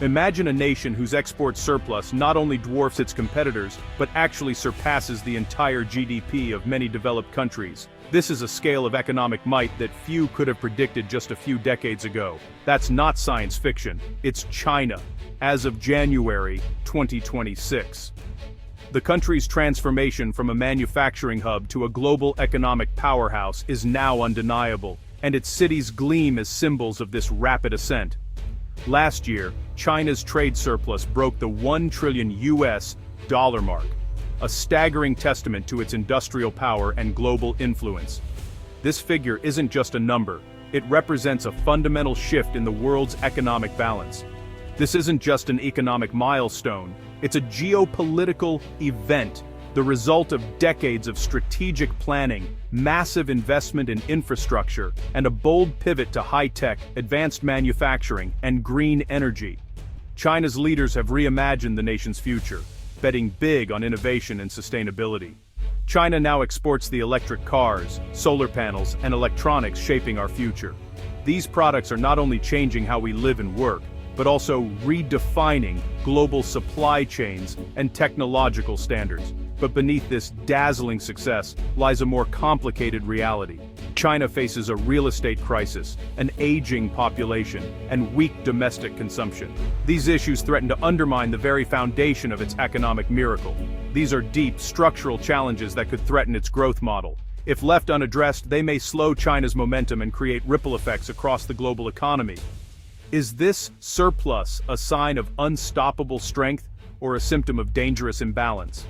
Imagine a nation whose export surplus not only dwarfs its competitors, but actually surpasses the entire GDP of many developed countries. This is a scale of economic might that few could have predicted just a few decades ago. That's not science fiction, it's China, as of January 2026. The country's transformation from a manufacturing hub to a global economic powerhouse is now undeniable, and its cities gleam as symbols of this rapid ascent. Last year, China's trade surplus broke the $1 trillion mark, a staggering testament to its industrial power and global influence. This figure isn't just a number, it represents a fundamental shift in the world's economic balance. This isn't just an economic milestone, it's a geopolitical event, the result of decades of strategic planning, massive investment in infrastructure, and a bold pivot to high-tech, advanced manufacturing, and green energy. China's leaders have reimagined the nation's future, betting big on innovation and sustainability. China now exports the electric cars, solar panels, and electronics shaping our future. These products are not only changing how we live and work, but also redefining global supply chains and technological standards. But beneath this dazzling success lies a more complicated reality. China faces a real estate crisis, an aging population, and weak domestic consumption. These issues threaten to undermine the very foundation of its economic miracle. These are deep, structural challenges that could threaten its growth model. If left unaddressed, they may slow China's momentum and create ripple effects across the global economy. Is this surplus a sign of unstoppable strength or a symptom of dangerous imbalance?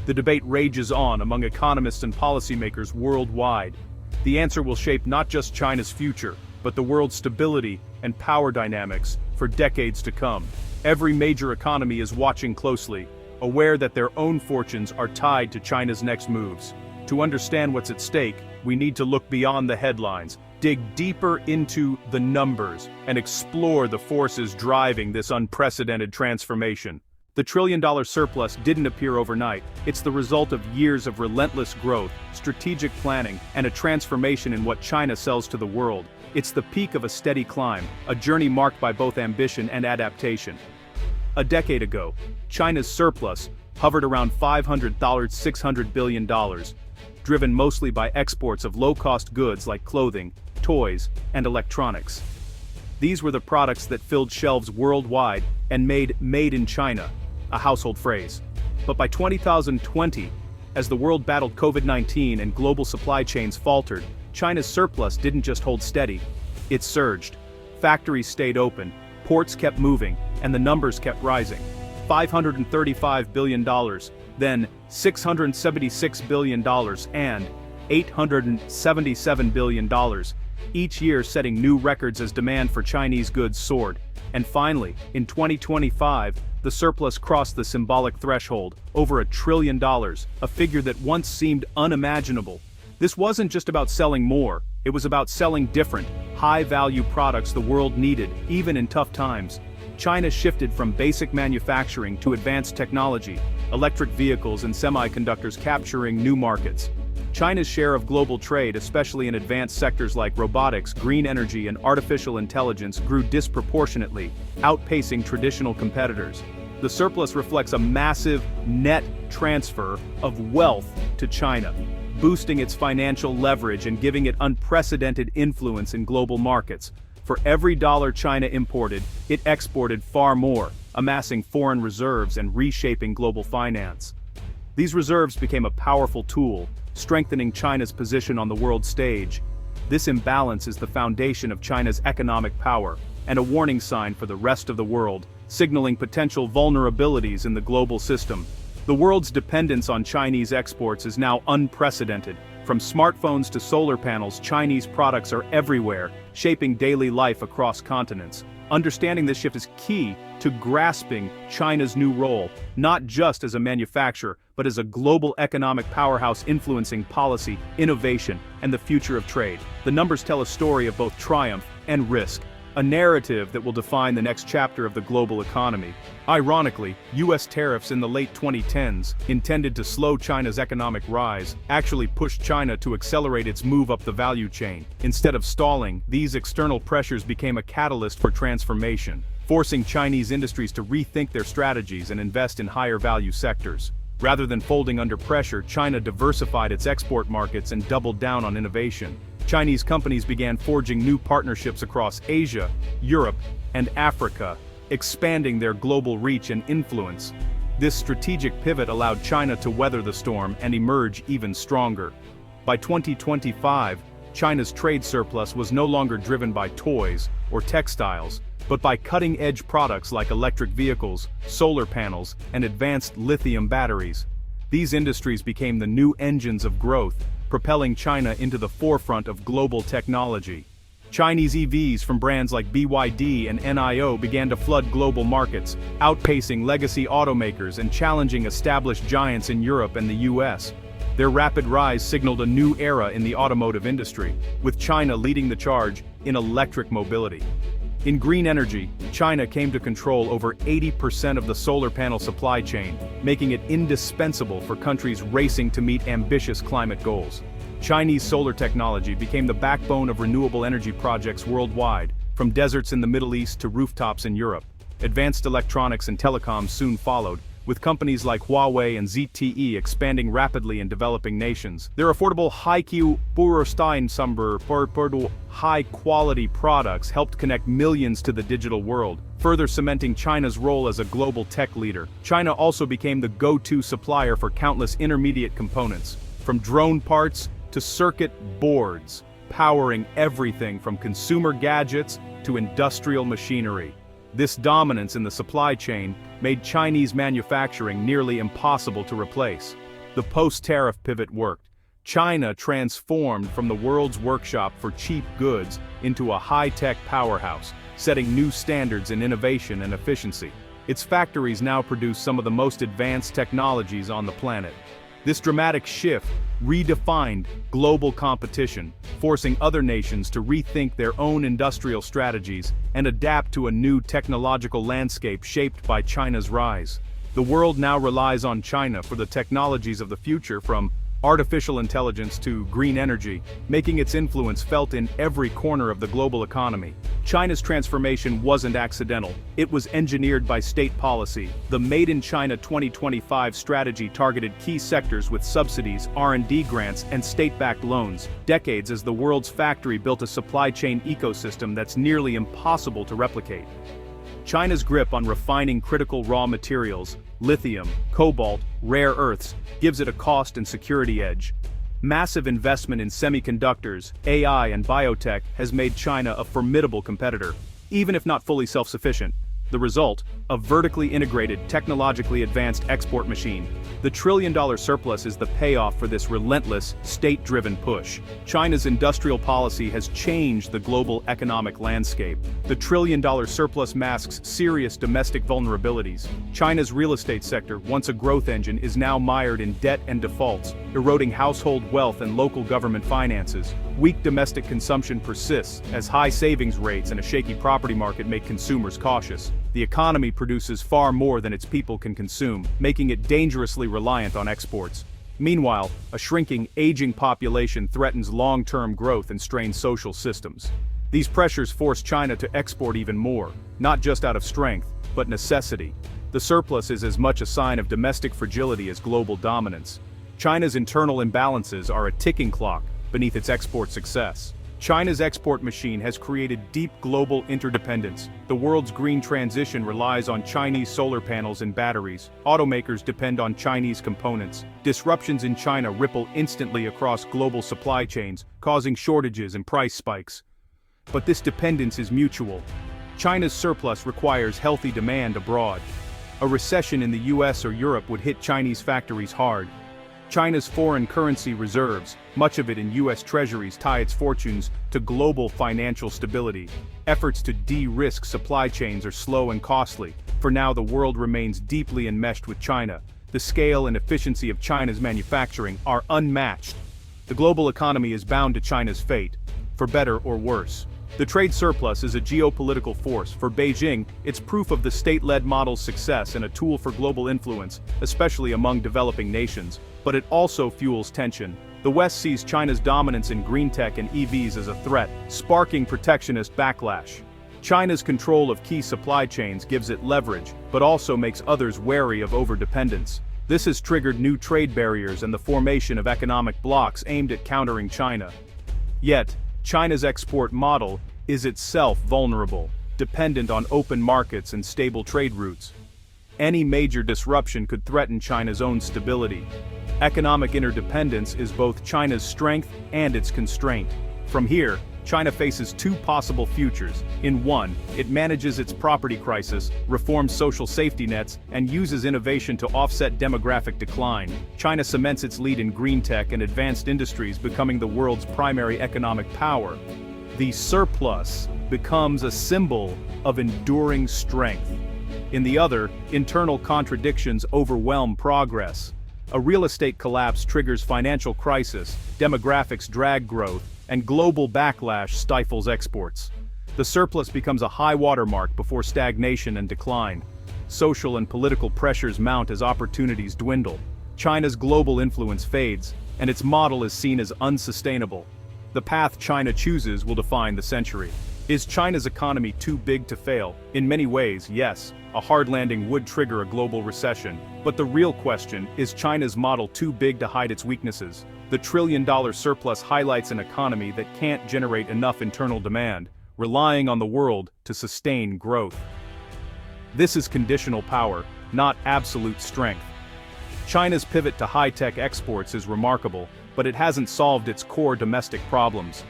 The debate rages on among economists and policymakers worldwide. The answer will shape not just China's future, but the world's stability and power dynamics for decades to come. Every major economy is watching closely, aware that their own fortunes are tied to China's next moves. To understand what's at stake, we need to look beyond the headlines, dig deeper into the numbers, and explore the forces driving this unprecedented transformation. The trillion-dollar surplus didn't appear overnight. It's the result of years of relentless growth, strategic planning, and a transformation in what China sells to the world. It's the peak of a steady climb, a journey marked by both ambition and adaptation. A decade ago, China's surplus hovered around $600 billion, driven mostly by exports of low-cost goods like clothing, toys, and electronics. These were the products that filled shelves worldwide and made in China a household phrase. But by 2020, as the world battled COVID-19 and global supply chains faltered, China's surplus didn't just hold steady, it surged. Factories stayed open, ports kept moving, and the numbers kept rising. $535 billion, then $676 billion, and $877 billion, each year setting new records as demand for Chinese goods soared. And finally, in 2025, the surplus crossed the symbolic threshold, over $1 trillion, a figure that once seemed unimaginable. This wasn't just about selling more, it was about selling different, high-value products the world needed, even in tough times. China shifted from basic manufacturing to advanced technology, electric vehicles and semiconductors capturing new markets. China's share of global trade, especially in advanced sectors like robotics, green energy, and artificial intelligence, grew disproportionately, outpacing traditional competitors. The surplus reflects a massive net transfer of wealth to China, boosting its financial leverage and giving it unprecedented influence in global markets. For every dollar China imported, it exported far more, amassing foreign reserves and reshaping global finance. These reserves became a powerful tool, strengthening China's position on the world stage. This imbalance is the foundation of China's economic power, and a warning sign for the rest of the world, signaling potential vulnerabilities in the global system. The world's dependence on Chinese exports is now unprecedented. From smartphones to solar panels, Chinese products are everywhere, shaping daily life across continents. Understanding this shift is key to grasping China's new role, not just as a manufacturer, but as a global economic powerhouse influencing policy, innovation, and the future of trade. The numbers tell a story of both triumph and risk, a narrative that will define the next chapter of the global economy. Ironically, US tariffs in the late 2010s, intended to slow China's economic rise, actually pushed China to accelerate its move up the value chain. Instead of stalling, these external pressures became a catalyst for transformation. forcing Chinese industries to rethink their strategies and invest in higher-value sectors. Rather than folding under pressure, China diversified its export markets and doubled down on innovation. Chinese companies began forging new partnerships across Asia, Europe, and Africa, expanding their global reach and influence. This strategic pivot allowed China to weather the storm and emerge even stronger. By 2025, China's trade surplus was no longer driven by toys or textiles, but by cutting-edge products like electric vehicles, solar panels, and advanced lithium batteries. These industries became the new engines of growth, propelling China into the forefront of global technology. Chinese EVs from brands like BYD and NIO began to flood global markets, outpacing legacy automakers and challenging established giants in Europe and the US. Their rapid rise signaled a new era in the automotive industry, with China leading the charge in electric mobility. In green energy, China came to control over 80% of the solar panel supply chain, making it indispensable for countries racing to meet ambitious climate goals. Chinese solar technology became the backbone of renewable energy projects worldwide, from deserts in the Middle East to rooftops in Europe. Advanced electronics and telecoms soon followed, with companies like Huawei and ZTE expanding rapidly in developing nations. Their affordable high-quality products helped connect millions to the digital world, further cementing China's role as a global tech leader. China also became the go-to supplier for countless intermediate components, from drone parts to circuit boards, powering everything from consumer gadgets to industrial machinery. This dominance in the supply chain made Chinese manufacturing nearly impossible to replace. The post-tariff pivot worked. China transformed from the world's workshop for cheap goods into a high-tech powerhouse, setting new standards in innovation and efficiency. Its factories now produce some of the most advanced technologies on the planet. This dramatic shift redefined global competition, forcing other nations to rethink their own industrial strategies and adapt to a new technological landscape shaped by China's rise. The world now relies on China for the technologies of the future, from artificial intelligence to green energy, making its influence felt in every corner of the global economy. China's transformation wasn't accidental. It was engineered by state policy. The Made in China 2025 strategy targeted key sectors with subsidies, R&D grants, and state-backed loans. Decades as the world's factory built a supply chain ecosystem that's nearly impossible to replicate. China's grip on refining critical raw materials, lithium, cobalt, rare earths, gives it a cost and security edge. Massive investment in semiconductors, AI, and biotech has made China a formidable competitor, even if not fully self-sufficient. The result, a vertically integrated, technologically advanced export machine. The trillion-dollar surplus is the payoff for this relentless, state-driven push. China's industrial policy has changed the global economic landscape. The trillion-dollar surplus masks serious domestic vulnerabilities. China's real estate sector, once a growth engine, is now mired in debt and defaults, eroding household wealth and local government finances. Weak domestic consumption persists, as high savings rates and a shaky property market make consumers cautious. The economy produces far more than its people can consume, making it dangerously reliant on exports. Meanwhile, a shrinking, aging population threatens long-term growth and strains social systems. These pressures force China to export even more, not just out of strength, but necessity. The surplus is as much a sign of domestic fragility as global dominance. China's internal imbalances are a ticking clock beneath its export success. China's export machine has created deep global interdependence. The world's green transition relies on Chinese solar panels and batteries. Automakers depend on Chinese components. Disruptions in China ripple instantly across global supply chains, causing shortages and price spikes. But this dependence is mutual. China's surplus requires healthy demand abroad. A recession in the US or Europe would hit Chinese factories hard. China's foreign currency reserves, much of it in US treasuries, tie its fortunes to global financial stability. Efforts to de-risk supply chains are slow and costly. For now, the world remains deeply enmeshed with China. The scale and efficiency of China's manufacturing are unmatched. The global economy is bound to China's fate, for better or worse. The trade surplus is a geopolitical force. For Beijing, it's proof of the state-led model's success and a tool for global influence, especially among developing nations. But it also fuels tension. The West sees China's dominance in green tech and EVs as a threat, sparking protectionist backlash. China's control of key supply chains gives it leverage, but also makes others wary of overdependence. This has triggered new trade barriers and the formation of economic blocs aimed at countering China. Yet, China's export model is itself vulnerable, dependent on open markets and stable trade routes. Any major disruption could threaten China's own stability. Economic interdependence is both China's strength and its constraint. From here, China faces two possible futures. In one, it manages its property crisis, reforms social safety nets, and uses innovation to offset demographic decline. China cements its lead in green tech and advanced industries, becoming the world's primary economic power. The surplus becomes a symbol of enduring strength. In the other, internal contradictions overwhelm progress. A real estate collapse triggers financial crisis, demographics drag growth, and global backlash stifles exports. The surplus becomes a high watermark before stagnation and decline. Social and political pressures mount as opportunities dwindle. China's global influence fades, and its model is seen as unsustainable. The path China chooses will define the century. Is China's economy too big to fail? In many ways, yes. A hard landing would trigger a global recession. But the real question, is China's model too big to hide its weaknesses? The trillion-dollar surplus highlights an economy that can't generate enough internal demand, relying on the world to sustain growth. This is conditional power, not absolute strength. China's pivot to high-tech exports is remarkable, but it hasn't solved its core domestic problems.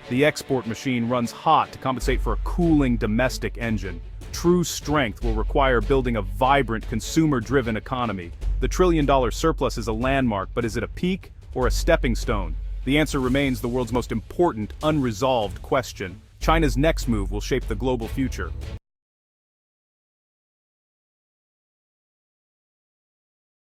The export machine runs hot to compensate for a cooling domestic engine. True strength will require building a vibrant, consumer-driven economy. The trillion-dollar surplus is a landmark, but is it a peak or a stepping stone? The answer remains the world's most important, unresolved question. China's next move will shape the global future.